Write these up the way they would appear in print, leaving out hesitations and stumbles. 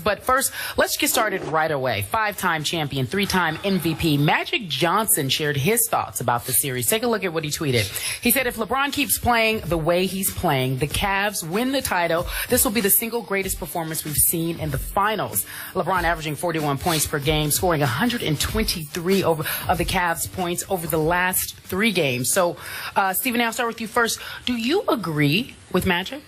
But first, let's get started right away. Five-time champion, three-time MVP Magic Johnson shared his thoughts about the series. Take a look at what he tweeted. He said, if LeBron keeps playing the way he's playing, the Cavs win the title. This will be the single greatest performance we've seen in the finals. LeBron averaging 41 points per game, scoring 123 of the Cavs' points over the last 3 games. So, Stephen, I'll start with you first. Do you agree with Magic?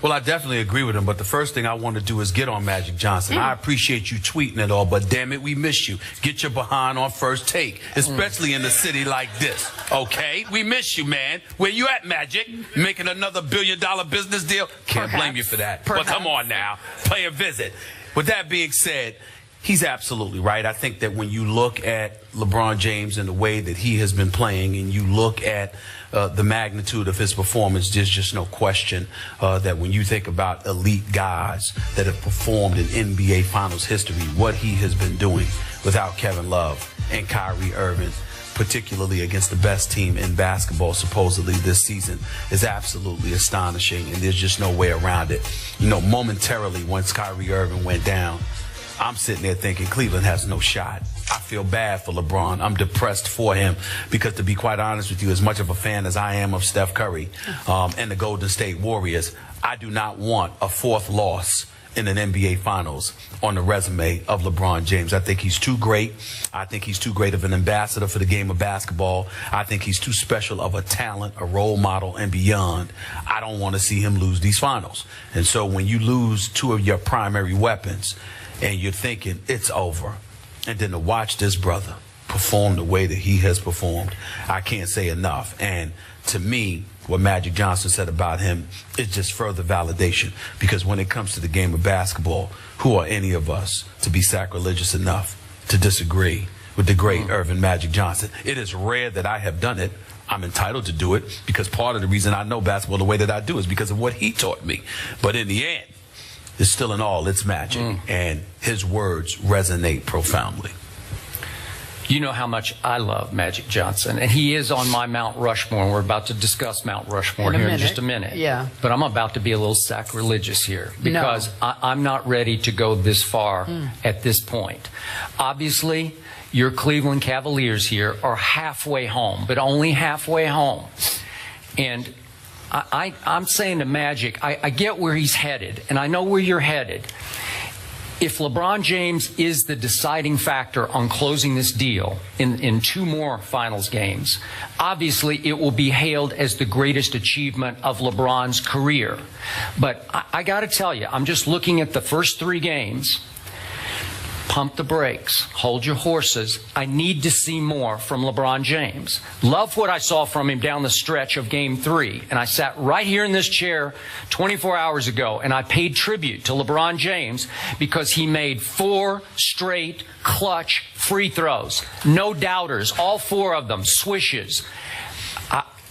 Well, I definitely agree with him, but the first thing I want to do is get on Magic Johnson. I appreciate you tweeting it all, but damn it, we miss you. Get your behind on First Take, especially in a city like this, okay? We miss you, man. Where you at, Magic? Making another $1 billion business deal? Can't blame you for that. But come on now, pay a visit. With that being said, he's absolutely right. I think that when you look at LeBron James and the way that he has been playing, and you look at the magnitude of his performance, there's just no question that when you think about elite guys that have performed in NBA Finals history, what he has been doing without Kevin Love and Kyrie Irving, particularly against the best team in basketball supposedly this season, is absolutely astonishing, and there's just no way around it. You know, momentarily once Kyrie Irving went down, I'm sitting there thinking Cleveland has no shot. I feel bad for LeBron. I'm depressed for him because, to be quite honest with you, as much of a fan as I am of Steph Curry and the Golden State Warriors, I do not want a 4th loss in an NBA Finals on the resume of LeBron James. I think he's too great. I think he's too great of an ambassador for the game of basketball. I think he's too special of a talent, a role model, and beyond. I don't want to see him lose these finals. And so when you lose 2 of your primary weapons and you're thinking it's over, and then to watch this brother perform the way that he has performed, I can't say enough. And to me, what Magic Johnson said about him is just further validation, because when it comes to the game of basketball, who are any of us to be sacrilegious enough to disagree with the great Irvin Magic Johnson? It is rare that I have done it. I'm entitled to do it because part of the reason I know basketball the way that I do is because of what he taught me. But in the end, it's still in all its Magic, and his words resonate profoundly. You know how much I love Magic Johnson, and he is on my Mount Rushmore, and we're about to discuss Mount Rushmore here in just a minute. Yeah. But I'm about to be a little sacrilegious here because I'm not ready to go this far at this point. Obviously, your Cleveland Cavaliers here are halfway home, but only halfway home. And I'm saying to Magic, I get where he's headed, and I know where you're headed. If LeBron James is the deciding factor on closing this deal in 2 more finals games, obviously it will be hailed as the greatest achievement of LeBron's career. But I got to tell you, I'm just looking at the first 3 games. Pump the brakes. Hold your horses. I need to see more from LeBron James. Love what I saw from him down the stretch of Game 3. And I sat right here in this chair 24 hours ago, and I paid tribute to LeBron James because he made 4 straight clutch free throws. No doubters. All 4 of them. Swishes.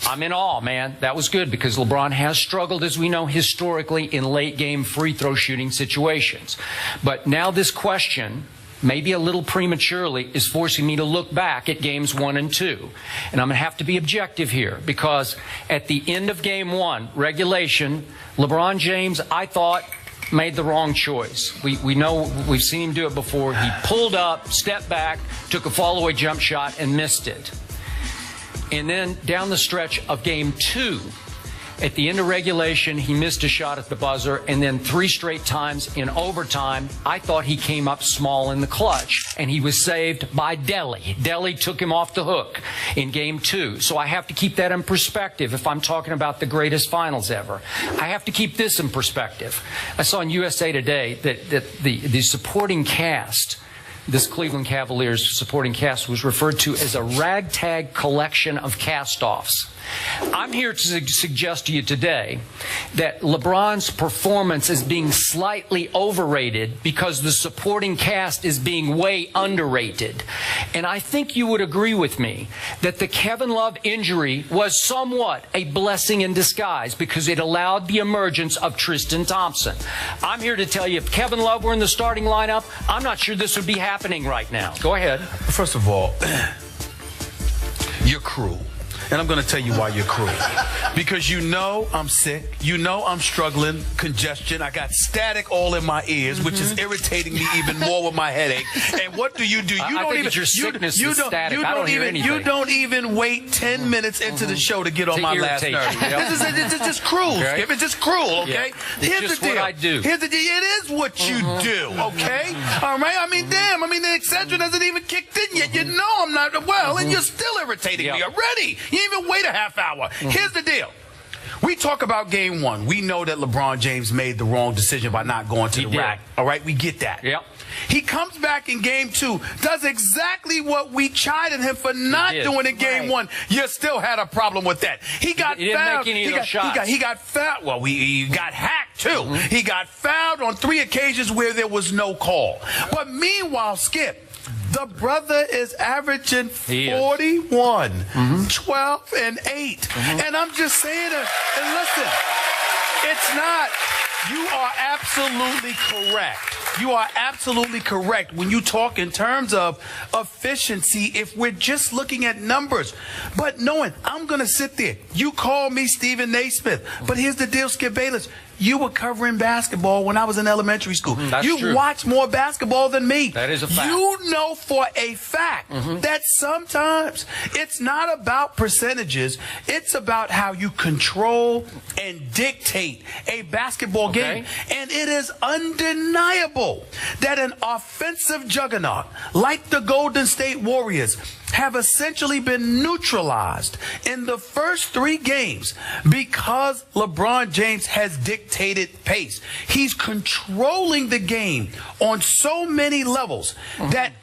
I'm in awe, man. That was good because LeBron has struggled, as we know, historically in late-game free throw shooting situations. But now this question, maybe a little prematurely, is forcing me to look back at games 1 and 2. And I'm going to have to be objective here because at the end of game 1, regulation, LeBron James, I thought, made the wrong choice. We know, we've seen him do it before. He pulled up, stepped back, took a fall-away jump shot, and missed it. And then down the stretch of game 2, at the end of regulation, he missed a shot at the buzzer, and then 3 straight times in overtime, I thought he came up small in the clutch, and he was saved by Delly. Delly took him off the hook in game 2. So I have to keep that in perspective if I'm talking about the greatest finals ever. I have to keep this in perspective. I saw in USA Today that the supporting cast, this Cleveland Cavaliers supporting cast, was referred to as a ragtag collection of cast-offs. I'm here to suggest to you today that LeBron's performance is being slightly overrated because the supporting cast is being way underrated. And I think you would agree with me that the Kevin Love injury was somewhat a blessing in disguise because it allowed the emergence of Tristan Thompson. I'm here to tell you, if Kevin Love were in the starting lineup, I'm not sure this would be happening right now. Go ahead. First of all, you're cruel. And I'm going to tell you why you're cruel. Because you know I'm sick. You know I'm struggling, congestion. I got static all in my ears, which is irritating me even more with my headache. And what do? You I don't think even. it's your sickness you is don't, static. you I don't don't hear even. anything. You don't even wait 10 minutes into the show to get on my last irritate nerve. you, yep. This is just cruel, Okay. Skip. It's just cruel, okay? Yeah. It's just the deal. what I do. Here's the deal. It is what you do, okay? All right? I mean, damn. I mean, the Excedrin hasn't even kicked in yet. You know I'm not well, and you're still irritating me already. You didn't even wait a half hour. Here's the deal. We talk about game one. We know that LeBron James made the wrong decision by not going to the rack. All right? We get that. Yep. He comes back in game two, does exactly what we chided him for not doing in game one. You still had a problem with that. He got He didn't fouled. make any of those shots. He got fouled. Well, he got hacked too. He got fouled on 3 occasions where there was no call. But meanwhile, Skip, the brother is averaging 41, 12, and 8. And I'm just saying, and listen, it's not. You are absolutely correct. You are absolutely correct when you talk in terms of efficiency if we're just looking at numbers. But knowing, I'm going to sit there. You call me Stephen Naismith. But here's the deal, Skip Bayless. You were covering basketball when I was in elementary school. You watched more basketball than me. That is a fact. You know for a fact that sometimes it's not about percentages. It's about how you control and dictate a basketball game. And it is undeniable that an offensive juggernaut like the Golden State Warriors have essentially been neutralized in the first 3 games because LeBron James has dictated pace. He's controlling the game on so many levels that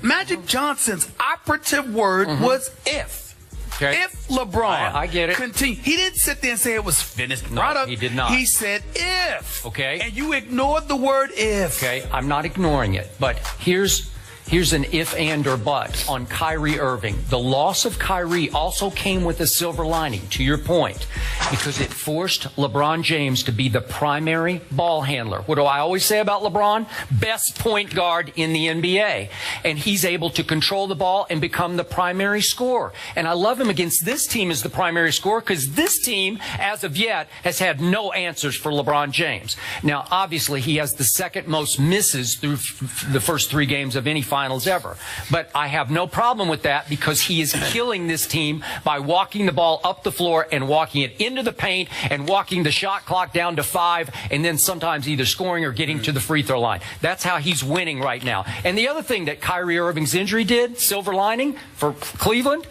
Magic Johnson's operative word was if. If LeBron I get it. Continue, he didn't sit there and say it was finished No, product. he did not. He said if. Okay. And you ignored the word if. Okay, I'm not ignoring it, but here's an if, and, or but on Kyrie Irving. The loss of Kyrie also came with a silver lining, to your point, because it forced LeBron James to be the primary ball handler. What do I always say about LeBron? Best point guard in the NBA. And he's able to control the ball and become the primary scorer. And I love him against this team as the primary scorer because this team, as of yet, has had no answers for LeBron James. Now, obviously, he has the second most misses through the first 3 games of any finals ever. But I have no problem with that because he is killing this team by walking the ball up the floor and walking it into the paint and walking the shot clock down to 5 and then sometimes either scoring or getting to the free throw line. That's how he's winning right now. And the other thing that Kyrie Irving's injury did, silver lining for Cleveland,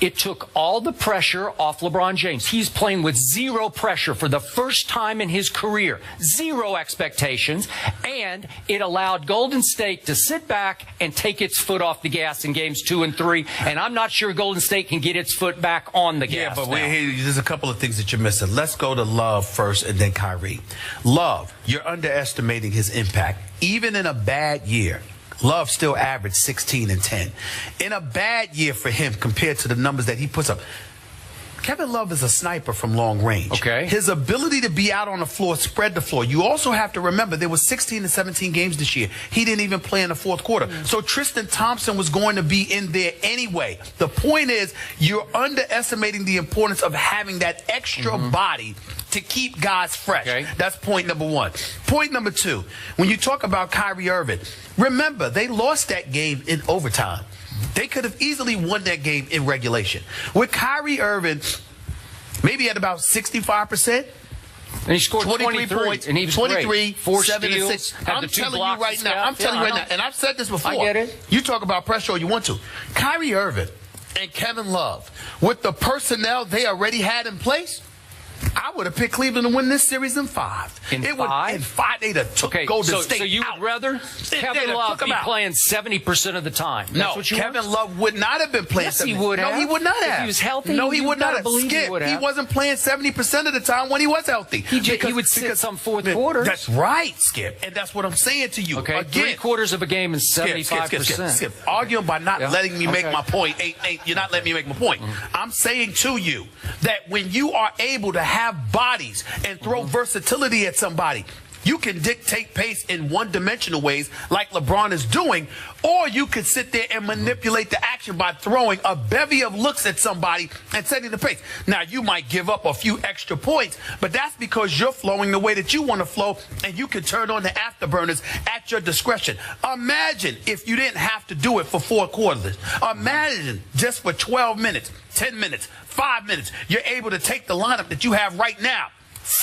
it took all the pressure off LeBron James. He's playing with 0 pressure for the first time in his career. 0 expectations. And it allowed Golden State to sit back and take its foot off the gas in games 2 and 3. And I'm not sure Golden State can get its foot back on the gas. Yeah, but there's a couple of things that you're missing. Let's go to Love first and then Kyrie. Love, you're underestimating his impact. Even in a bad year, Love still averaged 16 and 10. In a bad year for him compared to the numbers that he puts up, Kevin Love is a sniper from long range. Okay. His ability to be out on the floor, spread the floor. You also have to remember there was 16 to 17 games this year. He didn't even play in the fourth quarter. So Tristan Thompson was going to be in there anyway. The point is you're underestimating the importance of having that extra body to keep guys fresh. Okay. That's point number 1. Point number 2, when you talk about Kyrie Irving, remember they lost that game in overtime. They could have easily won that game in regulation. With Kyrie Irving, maybe at about 65%. And he scored 23 points, and he was 23, great. 4 7 steals, and 6. had I'm the 2 telling you blocks right now. I'm telling you right now, and I've said this before. I get it. You talk about pressure all you want to. Kyrie Irving and Kevin Love, with the personnel they already had in place, I would have picked Cleveland to win this series in 5. In 5? In 5, they'd have took Golden State so you out. would rather Kevin Love be playing 70% of the time? No, Kevin Love would not have been playing. Yes, he would have. No, he would not have. If he was healthy, no, he would not have. Skip, he wasn't playing 70% of the time when he was healthy. He would sit some fourth quarters. That's right, Skip, and that's what I'm saying to you. Okay, again, 3/4 of a game is 75%. Skip, arguing by not letting me make my point. You're not letting me make my point. I'm saying to you that when you are able to have bodies and throw versatility at somebody, You can dictate pace in one-dimensional ways like LeBron is doing, or you could sit there and manipulate the action by throwing a bevy of looks at somebody and setting the pace. Now, you might give up a few extra points, but that's because you're flowing the way that you want to flow, and you can turn on the afterburners at your discretion. Imagine if you didn't have to do it for 4 quarters. Imagine just for 12 minutes, 10 minutes, 5 minutes, you're able to take the lineup that you have right now,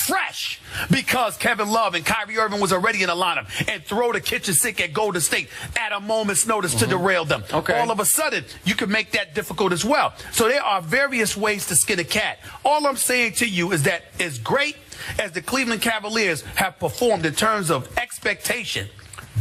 fresh, because Kevin Love and Kyrie Irving was already in the lineup, and throw the kitchen sink at Golden State at a moment's notice to derail them. Okay. All of a sudden, you can make that difficult as well. So there are various ways to skin a cat. All I'm saying to you is that as great as the Cleveland Cavaliers have performed in terms of expectation,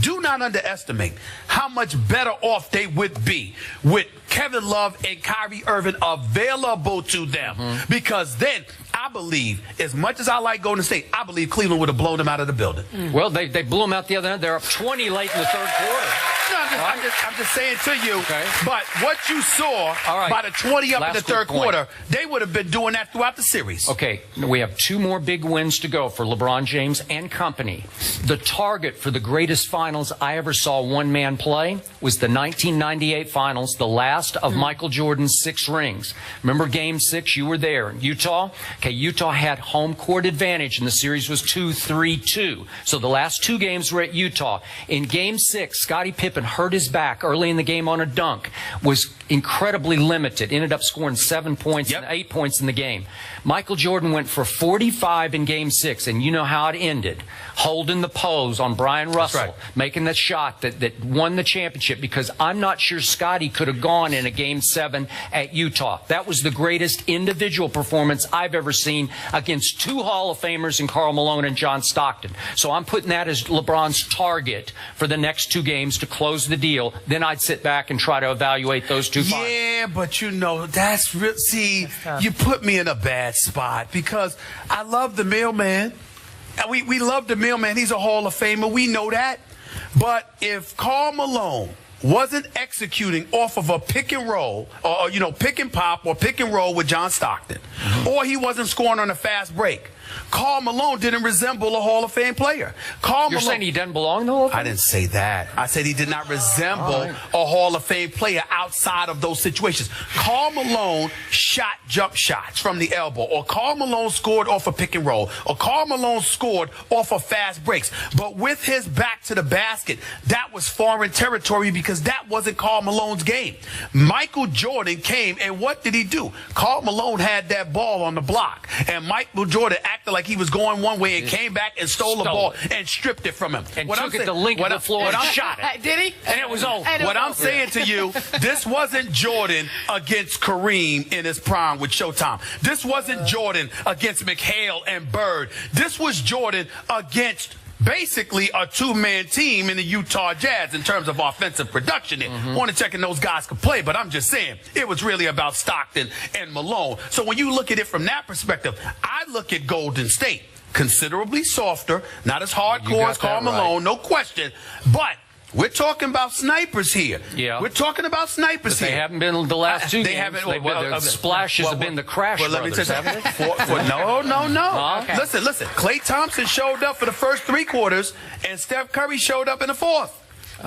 do not underestimate how much better off they would be with Kevin Love and Kyrie Irving available to them. Because then, I believe, as much as I like Golden State, I believe Cleveland would have blown them out of the building. Well, they blew them out the other night. They're up 20 late in the third quarter. No, I'm just saying to you, okay. But what you saw by the 20 up in the third quarter, they would have been doing that throughout the series. Okay, we have 2 more big wins to go for LeBron James and company. The target for the greatest finals I ever saw one man play was the 1998 finals, the last of Michael Jordan's 6 rings. Remember Game 6? You were there in Utah. Okay, Utah had home court advantage, and the series was 2-3-2. So the last 2 games were at Utah. In Game 6, Scottie Pippen hurt his back early in the game on a dunk, was incredibly limited, ended up scoring 7 points and 8 points in the game. Michael Jordan went for 45 in Game 6, and you know how it ended. Holding the pose on Brian Russell, making that shot that won the championship, because I'm not sure Scottie could have gone in a Game 7 at Utah. That was the greatest individual performance I've ever seen against 2 Hall of Famers in Karl Malone and John Stockton. So I'm putting that as LeBron's target for the next 2 games to close the deal. Then I'd sit back and try to evaluate those 2 finals. Yeah, but you know, that's real. See, you put me in a bad spot because I love the mailman. And we love the mailman. He's a Hall of Famer. We know that. But if Karl Malone wasn't executing off of a pick and roll, or pick and pop or pick and roll with John Stockton, or he wasn't scoring on a fast break, Karl Malone didn't resemble a Hall of Fame player. You're saying he doesn't belong in the Hall of Fame? I didn't say that. I said he did not resemble a Hall of Fame player outside of those situations. Karl Malone shot jump shots from the elbow, or Karl Malone scored off a pick and roll, or Karl Malone scored off of fast breaks. But with his back to the basket, that was foreign territory because that wasn't Karl Malone's game. Michael Jordan came, and what did he do? Karl Malone had that ball on the block, and Michael Jordan acted like he was going one way and came back and stole the ball and stripped it from him. And took it the length of the floor and shot it. Did he? And it was over. What I'm saying to you, this wasn't Jordan against Kareem in his prime with Showtime. This wasn't Jordan against McHale and Bird. This was Jordan against basically a 2-man team in the Utah Jazz in terms of offensive production. Want to check in those guys could play, but I'm just saying it was really about Stockton and Malone. So when you look at it from that perspective, I look at Golden State considerably softer, not as hardcore as Karl Malone, no question, but we're talking about snipers here. Yeah. We're talking about snipers here. They haven't been the last 2 they games. Haven't. The splashes have been the Crash Brothers, haven't they? No. Oh, okay. Listen. Klay Thompson showed up for the first 3 quarters, and Steph Curry showed up in the 4th.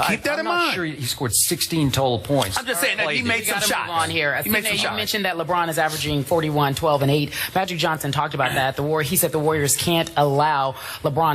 Keep that in mind. I'm not sure he scored 16 total points. I'm just saying that he made some shots. On here. He made some shots. You mentioned that LeBron is averaging 41, 12, and 8. Magic Johnson talked about that. He said the Warriors can't allow LeBron